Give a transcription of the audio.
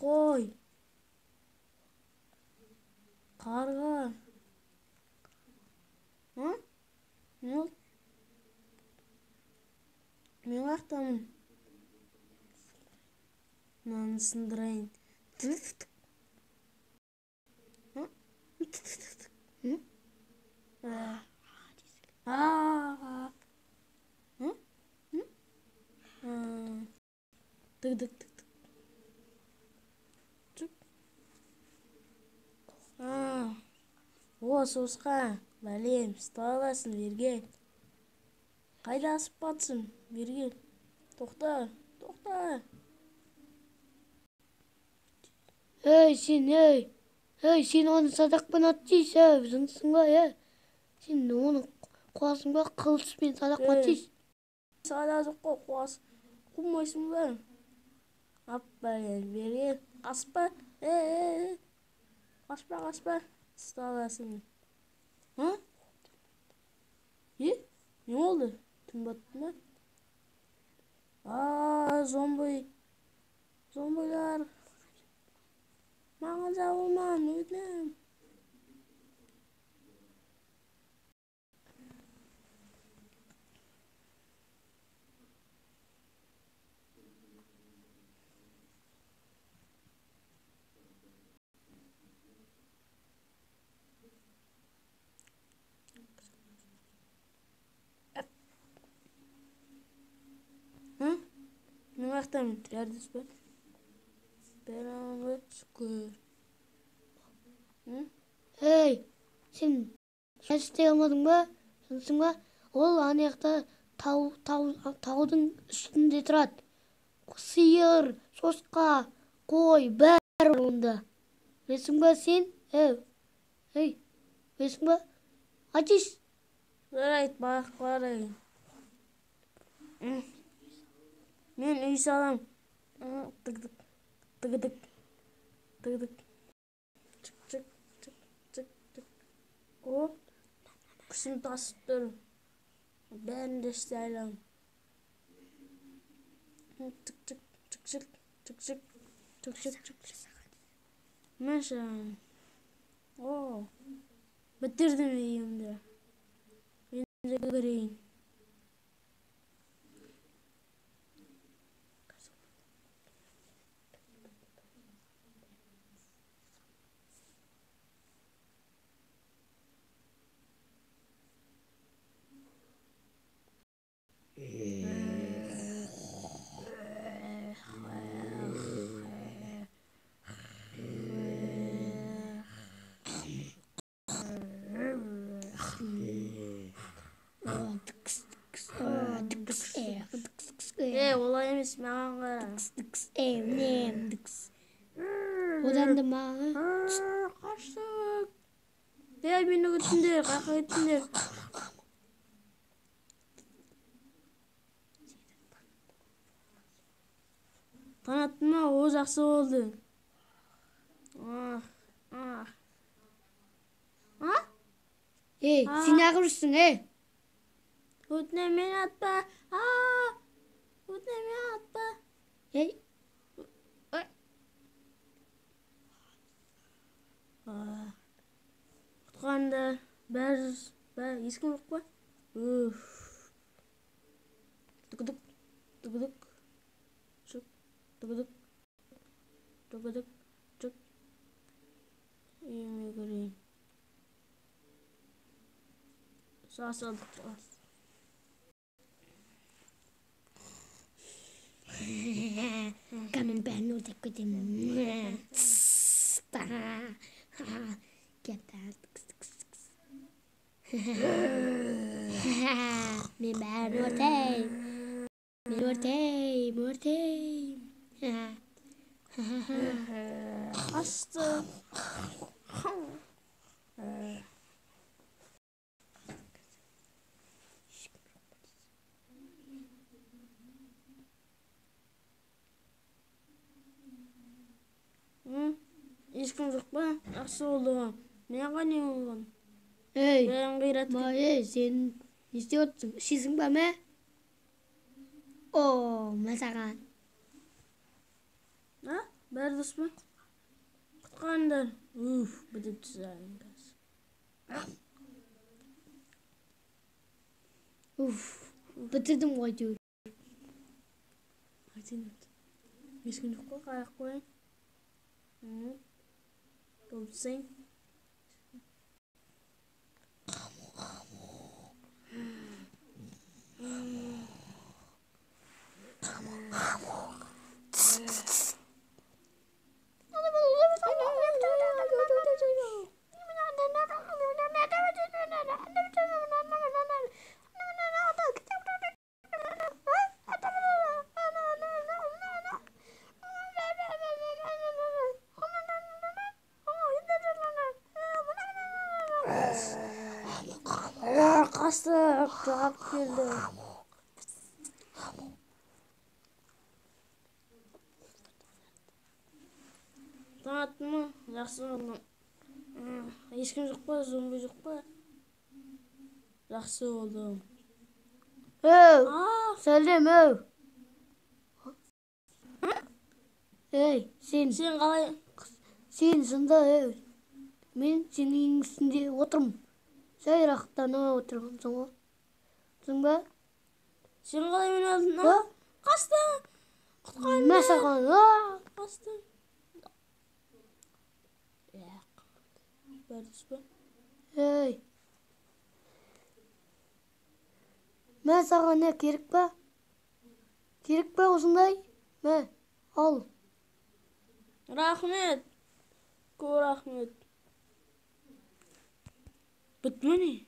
Қой. Қарға. Ha? Ne oldu? Мен қақтамын. Мынаны сындырайын. О, сосқа, бәлем, ұсталасын, берген. Қайда асып батсың, берген. Тоқта. Ей, сен оны садақпен атсайсың, жынсың ба, Сен оны қуасың ба, қылышпен садақпен атсайсың. Сада жоқ қой, қумайсың ба? Бәлем, берген. Аспа. Қашпа. Ұсталасын. Не oldu? Tüm battı mı? Zombiler. Bana savunma, müdüm. Мен қақтамын, тірердіз бе? Бәріңі шүкір. Ей, сен істей алмадың ба? Жынсың ба? Ол анаяқта таудың үстінде тұрады. Сиыр, сосқа, қой, бәрі онда. Білесің ба сен? Білесің ба? Атиш. Жарайды, бақ қарайын. Мен үй салам. Тыгыдык. Чык. О, күшім тасып тұр. Бәрін де істей алам. Чык. Мәші. О, бітірдім үйімді. Мен де көрейін. Олай емес, маған қара. Одан да маған. Қаштық. Мені күттіңдер, қайқа кеттіңдер. Танаттың ма, о жақсы болды. Сен ағырсың, Өтіне мен атпа. Өтіне мен атпа. Құтқанда бәрі ешкім жоқ па? Түгідік. Чүк. Үйіме көрейін. Сасадық. Камен бәрін өртеп кетемін. Мен бәрін өртейм. Қашты. Ешкім жоқ па? Жақсы болды. Мен қане болған? Бәрін қиратып. Сен не істеп отырсың? Ішесің ба, мә? О, мәсаған. Бәрдіс па? Құтқандар. Бітіп түсәрін кәс. Бітірдім ғой әйтеуір. Айтайын өт. Ешкім жоқ қой, қаяқ қойын. Болсаң. Қастық, жағып келді. Таң аттың ма? Жақсы болдың. Ешкім жоқ па? Зомби жоқ па? Жақсы болдым. Сәлем, сен қалай? Сен сонда, мен сенің үстінде отырмын. Жайрақтана отырғансың ғой. Түсің ба? Сен қалай мен алдың? Қастың! Құтқанды! Мә саған, Қастың! Бәрдіс па? Мә саған не керек па? Керек па осындай? Мә, ал. Рахмет. Көп рахмет. Бітті ме не?